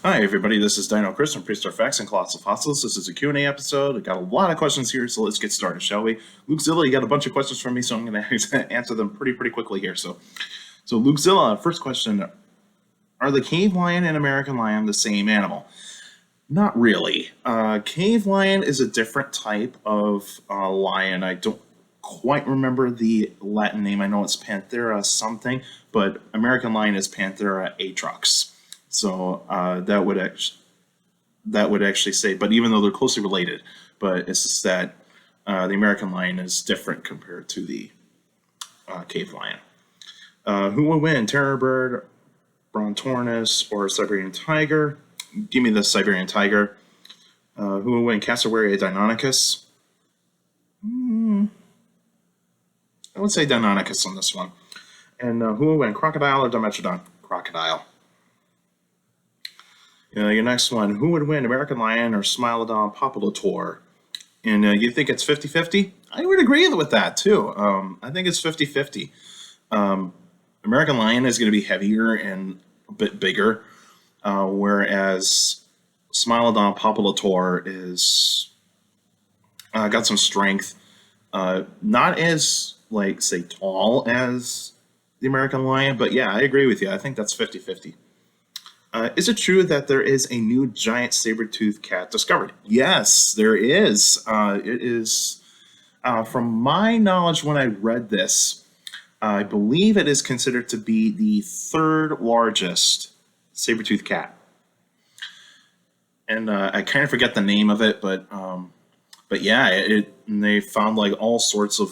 Hi everybody, this is Dino Chris from Prehistoric Facts and Colossal Fossils. This is a Q&A episode. I got a lot of questions here, so let's get started, shall we? Luke Zilla, you got a bunch of questions from me, so I'm going to answer them pretty quickly here. So Luke Zilla, first question: are the cave lion and American lion the same animal? Not really. Cave lion is a different type of lion. I don't quite remember the Latin name. I know it's Panthera something, but American lion is Panthera atrox. So that would actually say, but even though they're closely related, but it's just that the American lion is different compared to the cave lion. Who would win, terror bird, brontornis, or Siberian tiger? Give me the Siberian tiger. Who would win, cassowary or Deinonychus? I would say Deinonychus on this one. And who would win, crocodile or Dimetrodon? Crocodile. Your next one, who would win, American lion or Smilodon populator? And you think it's 50-50? I would agree with that, too. I think it's 50-50. American lion is going to be heavier and a bit bigger, whereas Smilodon populator is got some strength. Not as, say, tall as the American lion, but yeah, I agree with you. I think that's 50-50. Is it true that there is a new giant saber-toothed cat discovered? Yes, there is. It is, from my knowledge when I read this, I believe it is considered to be the third largest saber-toothed cat. And I kind of forget the name of it, but yeah, they found like all sorts of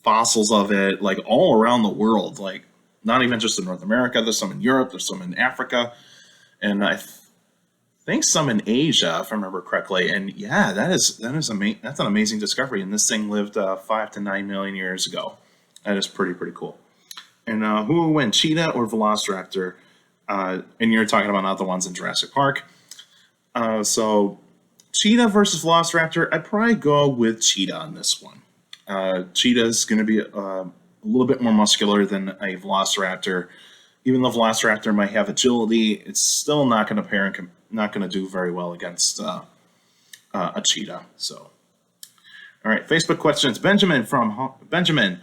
fossils of it, like all around the world, like not even just in North America. There's some in Europe, there's some in Africa, and I think some in Asia, if I remember correctly. And yeah, that's an amazing discovery. And this thing lived 5 to 9 million years ago. That is pretty cool. And who will win, Cheetah or Velociraptor? And you're talking about not the ones in Jurassic Park. So Cheetah versus Velociraptor, I'd probably go with Cheetah on this one. Cheetah is going to be a little bit more muscular than a Velociraptor. Even though Velociraptor might have agility, it's still not going to pair and not going to do very well against a cheetah. So, all right, Facebook questions. Benjamin from Benjamin.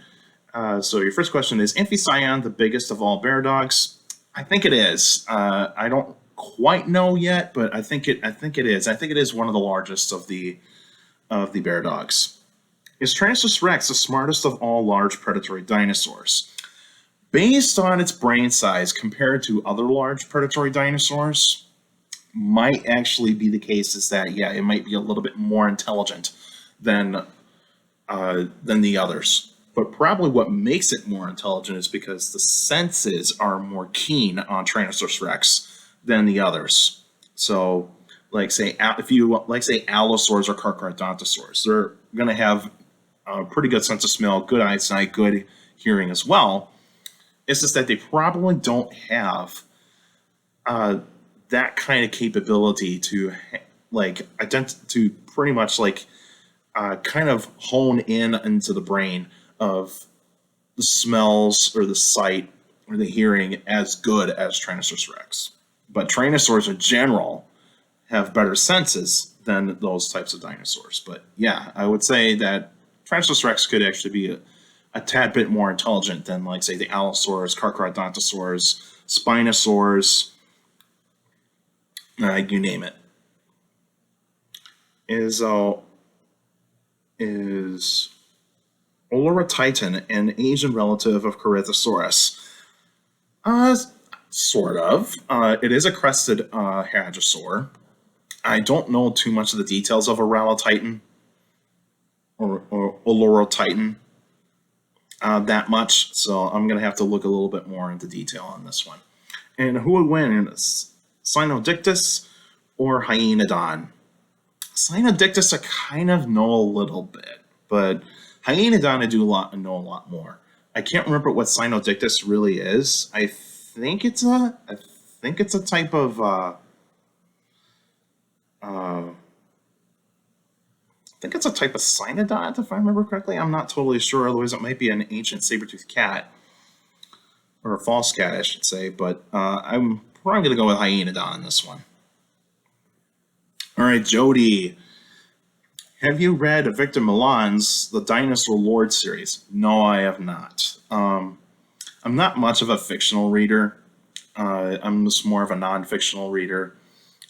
So your first question is: Amphicyon the biggest of all bear dogs? I think it is. I don't quite know yet, but I think it is. I think it is one of the largest of the bear dogs. Is Tyrannosaurus rex the smartest of all large predatory dinosaurs? Based on its brain size compared to other large predatory dinosaurs, might actually be the case is that, yeah, it might be a little bit more intelligent than the others. But probably what makes it more intelligent is because the senses are more keen on Tyrannosaurus rex than the others. So, say Allosaurs or Carcharodontosaurs, they're going to have a pretty good sense of smell, good eyesight, good hearing as well. It's just that they probably don't have that kind of capability to to pretty much kind of hone in into the brain of the smells or the sight or the hearing as good as Tyrannosaurus rex. But Tyrannosaurs in general have better senses than those types of dinosaurs. But yeah, I would say that Tyrannosaurus rex could actually be a tad bit more intelligent than, say, the Allosaurs, Carcharodontosaurs, Spinosaurs, you name it. Is Olorotitan an Asian relative of Keratosaurus? Sort of. It is a crested hadrosaur. I don't know too much of the details of Olorotitan or Olorotitan that much, so I'm going to have to look a little bit more into detail on this one. And who would win, Cynodictis or Hyaenodon? Cynodictis I kind of know a little bit, but Hyaenodon I know a lot more. I can't remember what Cynodictis really is. I think it's a type of I think it's a type of cynodont, if I remember correctly. I'm not totally sure, otherwise it might be an ancient saber-toothed cat. or a false cat, I should say. But I'm probably going to go with Hyaenodon in this one. All right, Jody. Have you read Victor Milan's The Dinosaur Lord series? No, I have not. I'm not much of a fictional reader. I'm just more of a non-fictional reader.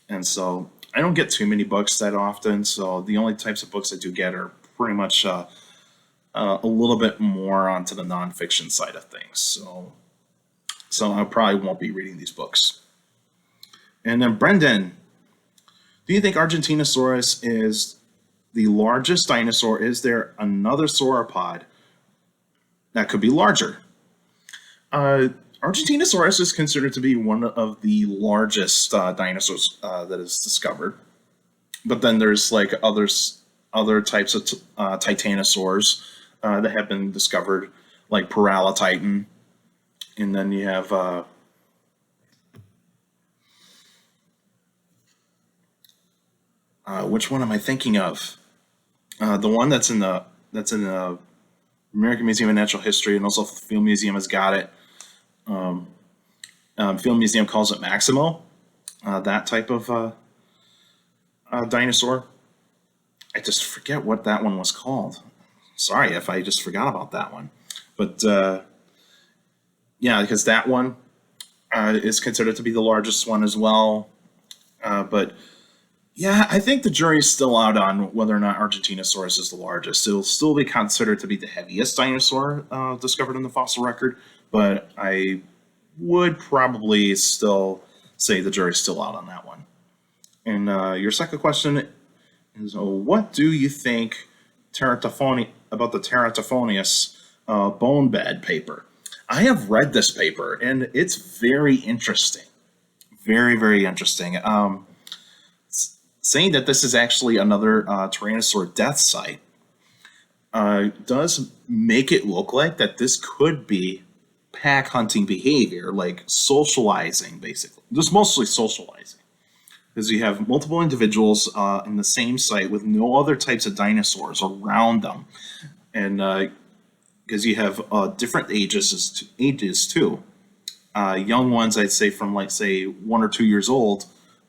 And so I don't get too many books that often. So the only types of books I do get are pretty much a little bit more onto the nonfiction side of things. So I probably won't be reading these books. And then Brendan, do you think Argentinosaurus is the largest dinosaur? Is there another sauropod that could be larger? Argentinosaurus is considered to be one of the largest dinosaurs that is discovered. But then there's like other types of titanosaurs that have been discovered, like Olorotitan. And then you have which one am I thinking of? The one that's in the American Museum of Natural History, and also the Field Museum has got it. Field Museum calls it Maximo, that type of dinosaur. I just forget what that one was called. Sorry if I just forgot about that one. But yeah, because that one is considered to be the largest one as well. But yeah, I think the jury's still out on whether or not Argentinosaurus is the largest. It'll still be considered to be the heaviest dinosaur discovered in the fossil record, but I would probably still say the jury's still out on that one. And your second question is, what do you think about the Teratophoneus bone bed paper? I have read this paper, and it's very interesting. Very, very interesting. Saying that this is actually another Tyrannosaur death site does make it look like that this could be pack hunting behavior, like socializing, basically. Just mostly socializing. Because you have multiple individuals in the same site with no other types of dinosaurs around them. And because you have different ages too. Young ones, I'd say from like, say, 1 or 2 years old,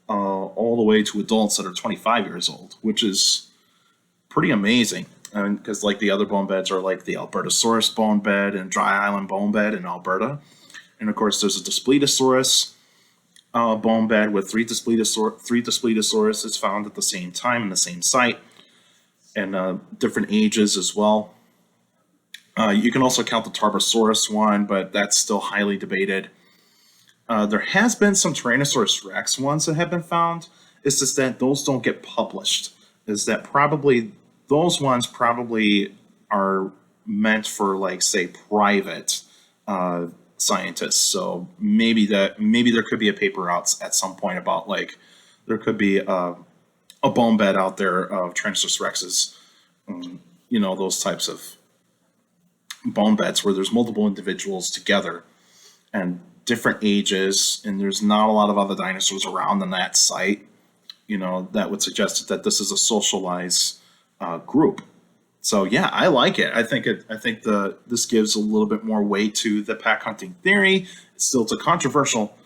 all the way to adults that are 25 years old, which is pretty amazing. Because like the other bone beds are like the Albertosaurus bone bed and Dry Island bone bed in Alberta. And of course, there's a Daspletosaurus bone bed with three Daspletosaurus found at the same time in the same site, and different ages as well. You can also count the Tarbosaurus one, but that's still highly debated. There has been some Tyrannosaurus Rex ones that have been found. It's just that those don't get published. Is that probably those ones probably are meant for, like, say, private scientists. So maybe there could be a paper out at some point about, like, there could be a bone bed out there of Tyrannosaurus Rexes. Those types of bone beds where there's multiple individuals together and different ages, and there's not a lot of other dinosaurs around in that site, that would suggest that this is a socialized group. So yeah, I like it. I think this gives a little bit more weight to the pack hunting theory. It's a controversial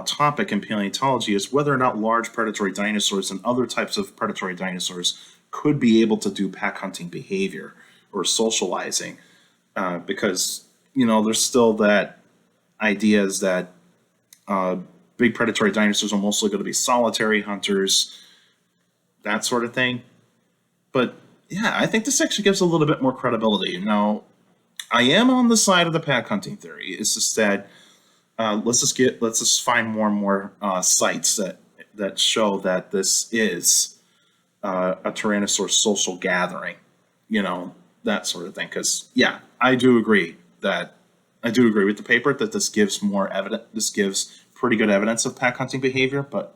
topic in paleontology, is whether or not large predatory dinosaurs and other types of predatory dinosaurs could be able to do pack hunting behavior or socializing, because there's still that ideas that big predatory dinosaurs are mostly going to be solitary hunters, that sort of thing. But yeah, I think this actually gives a little bit more credibility. Now, I am on the side of the pack hunting theory. It's just that let's just find more and more sites that show that this is a Tyrannosaur social gathering, that sort of thing. Because yeah, I do agree with the paper that this gives more evidence. This gives pretty good evidence of pack hunting behavior, but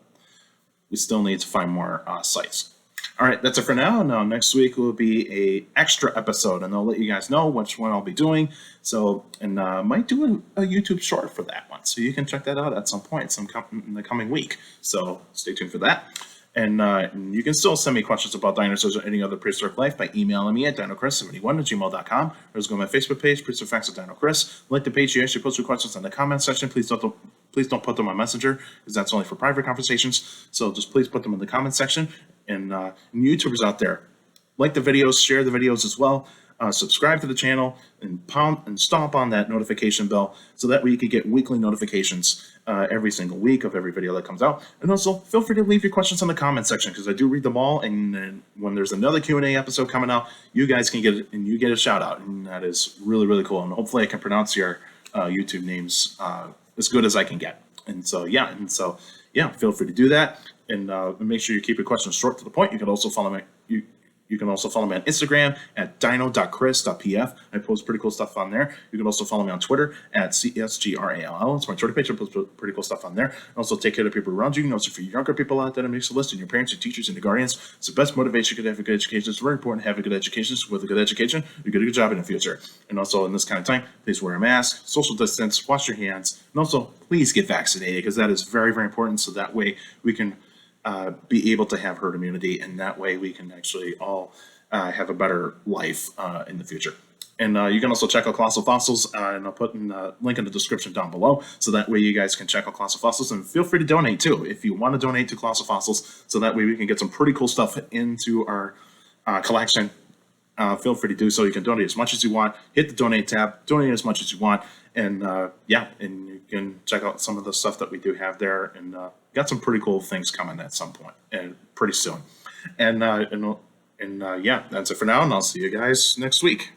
we still need to find more sites. All right, that's it for now. Now, next week will be a extra episode, and I'll let you guys know which one I'll be doing. So, and might do a YouTube short for that one, so you can check that out at some point, in the coming week. So, stay tuned for that. And you can still send me questions about dinosaurs or any other prehistoric life by emailing me at dinochris71@gmail.com, or just go to my Facebook page, Prehistoric Facts with Dino Chris. Like the page, you actually post your questions in the comment section. Please don't put them on Messenger, because that's only for private conversations. So just please put them in the comment section. And YouTubers out there, like the videos, share the videos as well. Subscribe to the channel and stomp on that notification bell, so that way you can get weekly notifications every single week of every video that comes out. And also feel free to leave your questions in the comment section, because I do read them all. And when there's another Q&A episode coming out, you guys can get it, and you get a shout out, and that is really, really cool. And hopefully I can pronounce your YouTube names as good as I can get. And so yeah, feel free to do that. And make sure you keep your questions short to the point. You can also follow me. You can also follow me on Instagram at dino.chris.pf. I post pretty cool stuff on there. You can also follow me on Twitter at CSGRALL. It's my Twitter page. I post pretty cool stuff on there. And also take care of the people around you. Also for younger people out there that makes a list, and your parents, your teachers, and your guardians. It's the best motivation you could have a good education. It's very important to have a good education. With a good education, you get a good job in the future. And also in this kind of time, please wear a mask, social distance, wash your hands, and also please get vaccinated, because that is very, very important. So that way we can be able to have herd immunity, and that way we can actually all have a better life in the future. And you can also check out Colossal Fossils, and I'll put a link in the description down below, so that way you guys can check out Colossal Fossils, and feel free to donate too if you want to donate to Colossal Fossils, so that way we can get some pretty cool stuff into our collection. Feel free to do so. You can donate as much as you want. Hit the donate tab, donate as much as you want, and and you can check out some of the stuff that we do have there, and got some pretty cool things coming at some point, and pretty soon. And that's it for now, and I'll see you guys next week.